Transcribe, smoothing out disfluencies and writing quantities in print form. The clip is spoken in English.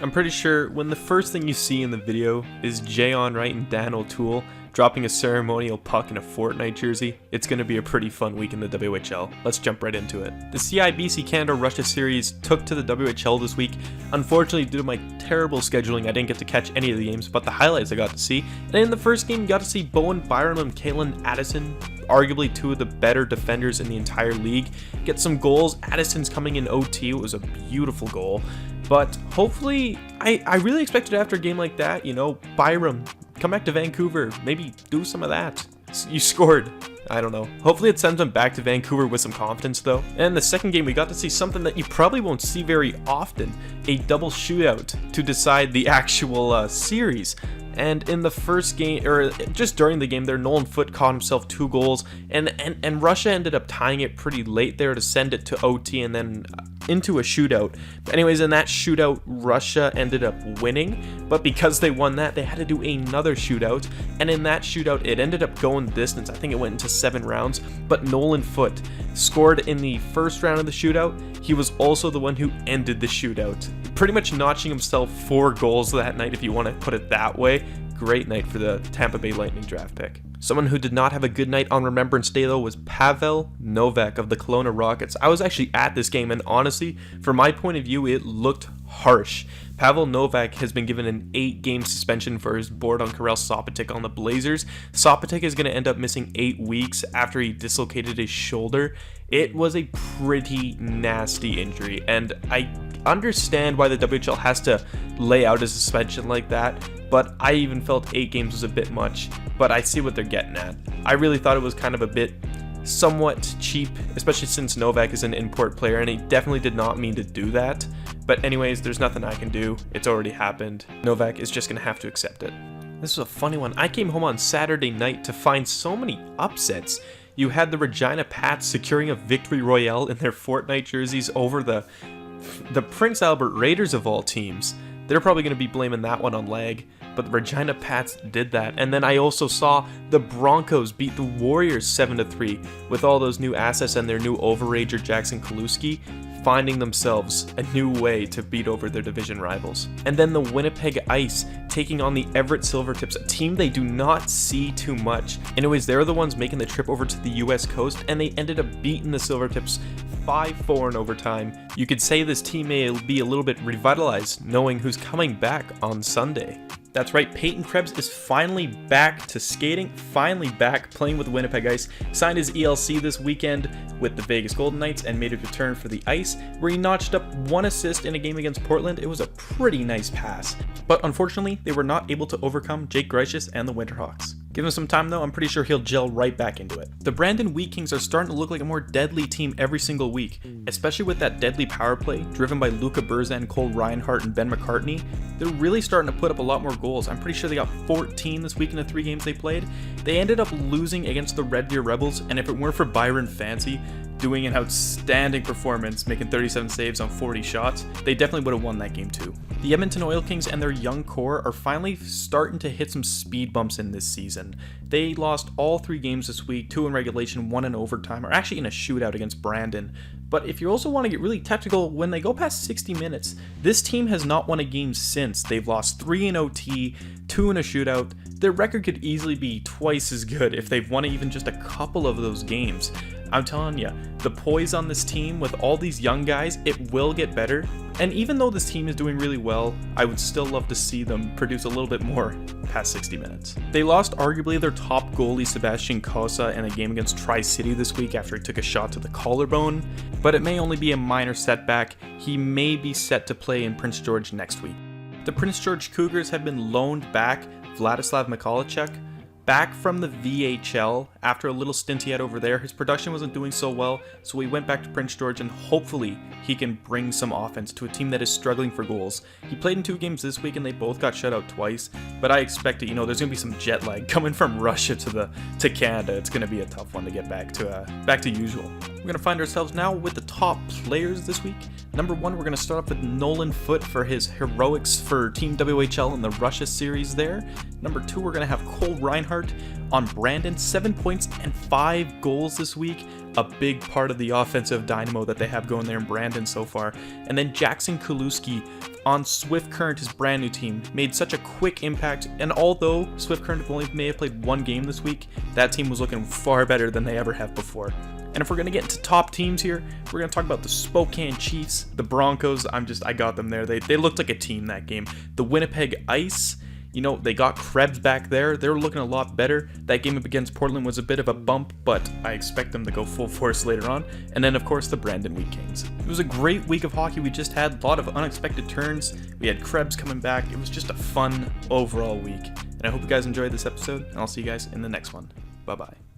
I'm pretty sure when the first thing you see in the video is Jay Onrait and Dan O'Toole dropping a ceremonial puck in a Fortnite jersey, it's going to be a pretty fun week in the WHL. Let's jump right into it. The CIBC Canada Russia series took to the WHL this week. Unfortunately, due to my terrible scheduling, I didn't get to catch any of the games, but the highlights I got to see. And in the first game, you got to see Bowen Byram and Kalen Addison, arguably two of the better defenders in the entire league, get some goals. Addison's coming in OT. It was a beautiful goal. But hopefully, I really expected after a game like that, you know, Byram, come back to Vancouver, maybe do some of that. You scored. I don't know. Hopefully it sends him back to Vancouver with some confidence though. And in the second game, we got to see something that you probably won't see very often, a double shootout to decide the actual series. And in the first game, or just during the game there, Nolan Foote caught himself 2 goals, and Russia ended up tying it pretty late there to send it to OT and then into a shootout. But anyways, in that shootout, Russia ended up winning, but because they won that, they had to do another shootout, and in that shootout, it ended up going distance. I think it went into 7 rounds, but Nolan Foote scored in the first round of the shootout. He was also the one who ended the shootout, pretty much notching himself 4 goals that night, if you want to put it that way. Great night for the Tampa Bay Lightning draft pick. Someone who did not have a good night on Remembrance Day though was Pavel Novak of the Kelowna Rockets. I was actually at this game, and honestly, from my point of view, it looked harsh. Pavel Novak has been given an 8-game suspension for his board on Karel Sopatik on the Blazers. Sopatik is going to end up missing 8 weeks after he dislocated his shoulder. It was a pretty nasty injury, and I understand why the WHL has to lay out a suspension like that, but I even felt 8 games was a bit much, but I see what they're getting at. I really thought it was kind of a bit somewhat cheap, especially since Novak is an import player, and he definitely did not mean to do that. But anyways, there's nothing I can do. It's already happened. Novak is just going to have to accept it. This was a funny one. I came home on Saturday night to find so many upsets. You had the Regina Pats securing a victory royale in their Fortnite jerseys over the Prince Albert Raiders of all teams. They're probably going to be blaming that one on lag, but the Regina Pats did that. And then I also saw the Broncos beat the Warriors 7-3 with all those new assets and their new overager Jackson Kaluski finding themselves a new way to beat over their division rivals. And then the Winnipeg ICE taking on the Everett Silvertips, a team they do not see too much. Anyways, they're the ones making the trip over to the US coast, and they ended up beating the Silvertips 5-4 in overtime. You could say this team may be a little bit revitalized knowing who's coming back on Sunday. That's right, Peyton Krebs is finally back to skating, finally back playing with Winnipeg ICE. Signed his ELC this weekend with the Vegas Golden Knights and made a return for the Ice, where he notched up 1 assist in a game against Portland. It was a pretty nice pass, but unfortunately, they were not able to overcome Jake Greicius and the Winterhawks. Give him some time though, I'm pretty sure he'll gel right back into it. The Brandon Wheat Kings are starting to look like a more deadly team every single week, especially with that deadly power play driven by Luca Berzan, Cole Reinhart, and Ben McCartney. They're really starting to put up a lot more goals. I'm pretty sure they got 14 this week in the 3 games they played. They ended up losing against the Red Deer Rebels, and if it weren't for Byron Fancy doing an outstanding performance, making 37 saves on 40 shots, they definitely would have won that game too. The Edmonton Oil Kings and their young core are finally starting to hit some speed bumps in this season. They lost all 3 games this week, 2 in regulation, 1 in overtime, or actually in a shootout against Brandon. But if you also want to get really technical, when they go past 60 minutes, this team has not won a game since. They've lost 3 in OT, 2 in a shootout. Their record could easily be twice as good if they've won even just a couple of those games. I'm telling you, the poise on this team with all these young guys, it will get better. And even though this team is doing really well, I would still love to see them produce a little bit more past 60 minutes. They lost arguably their top goalie Sebastian Cosa in a game against Tri-City this week after he took a shot to the collarbone, but it may only be a minor setback. He may be set to play in Prince George next week. The Prince George Cougars have been loaned back Vladislav Mikolajchuk back from the VHL after a little stint he had over there. His production wasn't doing so well, so he went back to Prince George, and hopefully he can bring some offense to a team that is struggling for goals. He played in 2 games this week and they both got shut out twice, but I expect it, you know, there's gonna be some jet lag coming from Russia to Canada. It's gonna be a tough one to get back to usual. We're gonna find ourselves now with the top players this week. Number 1, we're gonna start off with Nolan Foote for his heroics for Team WHL in the Russia series there. Number 2, we're gonna have Cole Reinhart on Brandon, 7 points and 5 goals this week. a big part of the offensive dynamo that they have going there in Brandon so far. And then Jackson Kulewski on Swift Current, his brand new team, made such a quick impact. And although Swift Current may have played one game this week, that team was looking far better than they ever have before. And if we're going to get into top teams here, we're going to talk about the Spokane Chiefs, the Broncos. I got them there. They looked like a team that game. The Winnipeg ICE, you know, they got Krebs back there. They were looking a lot better. That game up against Portland was a bit of a bump, but I expect them to go full force later on. And then, of course, the Brandon Wheat Kings. It was a great week of hockey. We just had a lot of unexpected turns. We had Krebs coming back. It was just a fun overall week. And I hope you guys enjoyed this episode, and I'll see you guys in the next one. Bye-bye.